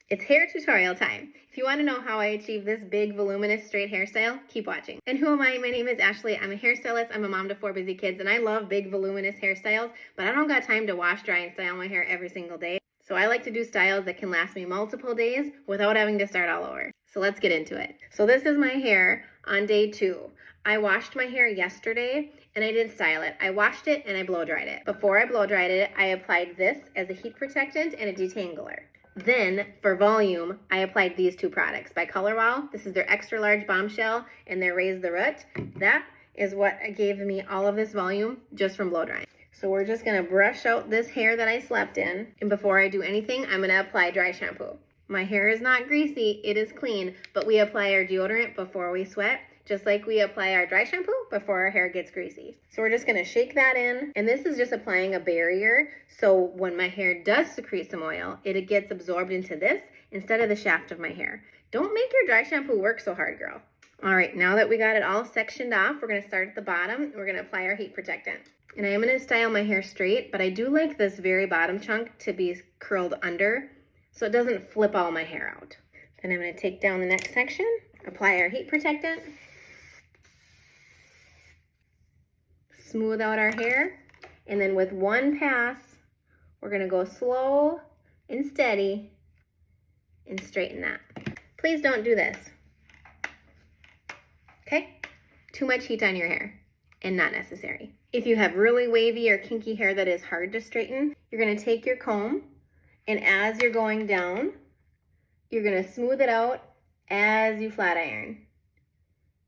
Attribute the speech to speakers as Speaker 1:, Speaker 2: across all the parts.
Speaker 1: It's hair tutorial time. If you want to know how I achieve this big, voluminous, straight hairstyle, keep watching. And who am I? My name is Ashley. I'm a hairstylist. I'm a mom to 4 busy kids, and I love big, voluminous hairstyles, but I don't got time to wash, dry, and style my hair every single day. So I like to do styles that can last me multiple days without having to start all over. So let's get into it. So this is my hair on day 2. I washed my hair yesterday and I didn't style it. I washed it and I blow dried it. Before I blow dried it, I applied this as a heat protectant and a detangler. Then for volume, I applied these 2 products by Color Wow. This is their extra large bombshell and their Raise the Root. That is what gave me all of this volume just from blow drying. So we're just gonna brush out this hair that I slept in. And before I do anything, I'm gonna apply dry shampoo. My hair is not greasy, it is clean, but we apply our deodorant before we sweat, just like we apply our dry shampoo before our hair gets greasy. So we're just gonna shake that in. And this is just applying a barrier. So when my hair does secrete some oil, it gets absorbed into this instead of the shaft of my hair. Don't make your dry shampoo work so hard, girl. All right, now that we got it all sectioned off, we're gonna start at the bottom and we're gonna apply our heat protectant. And I am gonna style my hair straight, but I do like this very bottom chunk to be curled under so it doesn't flip all my hair out. Then I'm gonna take down the next section, apply our heat protectant, smooth out our hair, and then with one pass, we're gonna go slow and steady and straighten that. Please don't do this. Okay? Too much heat on your hair and not necessary. If you have really wavy or kinky hair that is hard to straighten, you're gonna take your comb and as you're going down, you're gonna smooth it out as you flat iron.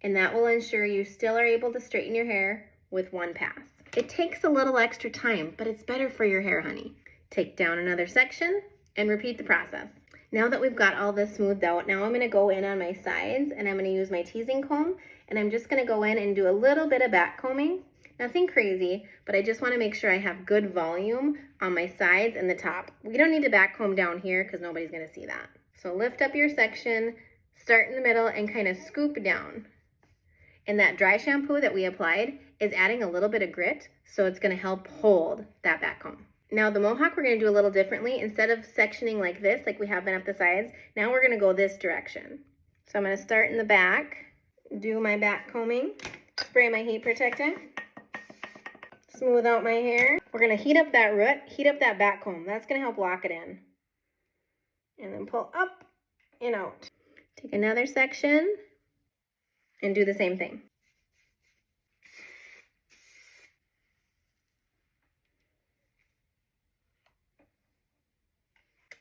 Speaker 1: And that will ensure you still are able to straighten your hair with one pass. It takes a little extra time, but it's better for your hair, honey. Take down another section and repeat the process. Now that we've got all this smoothed out, now I'm gonna go in on my sides and I'm gonna use my teasing comb and I'm just gonna go in and do a little bit of back combing. Nothing crazy, but I just wanna make sure I have good volume on my sides and the top. We don't need to back comb down here because nobody's gonna see that. So lift up your section, start in the middle and kind of scoop down. And that dry shampoo that we applied is adding a little bit of grit, so it's gonna help hold that back comb. Now the mohawk we're gonna do a little differently. Instead of sectioning like this, like we have been up the sides, now we're gonna go this direction. So I'm gonna start in the back, do my back combing, spray my heat protectant, smooth out my hair. We're gonna heat up that root, heat up that back comb. That's gonna help lock it in. And then pull up and out. Take another section and do the same thing.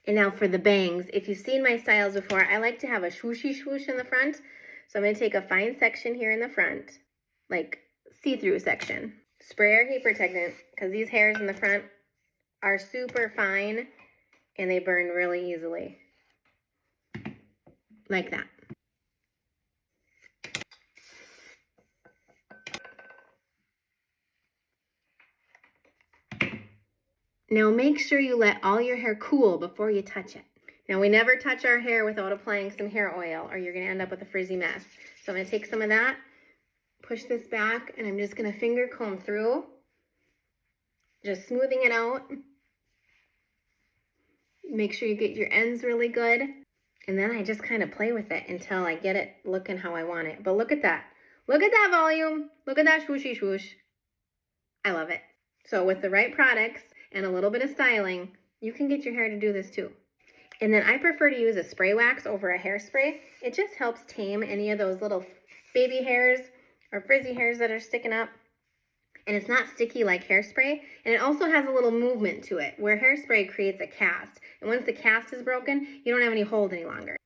Speaker 1: And now for the bangs, if you've seen my styles before, I like to have a swooshy swoosh in the front. So I'm gonna take a fine section here in the front, like see-through section. Spray our heat protectant, because these hairs in the front are super fine and they burn really easily. Like that. Now make sure you let all your hair cool before you touch it. Now we never touch our hair without applying some hair oil or you're gonna end up with a frizzy mess. So I'm gonna take some of that, push this back, and I'm just gonna finger comb through, just smoothing it out. Make sure you get your ends really good. And then I just kind of play with it until I get it looking how I want it. But look at that. Look at that volume. Look at that swooshy swoosh. I love it. So with the right products and a little bit of styling, you can get your hair to do this too. And then I prefer to use a spray wax over a hairspray. It just helps tame any of those little baby hairs or frizzy hairs that are sticking up. And it's not sticky like hairspray. And it also has a little movement to it where hairspray creates a cast. And once the cast is broken, you don't have any hold any longer.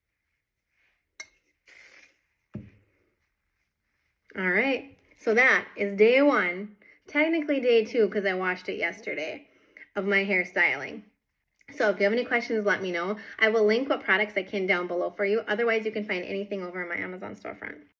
Speaker 1: All right, so that is day 1, technically day 2 because I washed it yesterday, of my hair styling. So if you have any questions, let me know. I will link what products I can down below for you. Otherwise, you can find anything over on my Amazon storefront.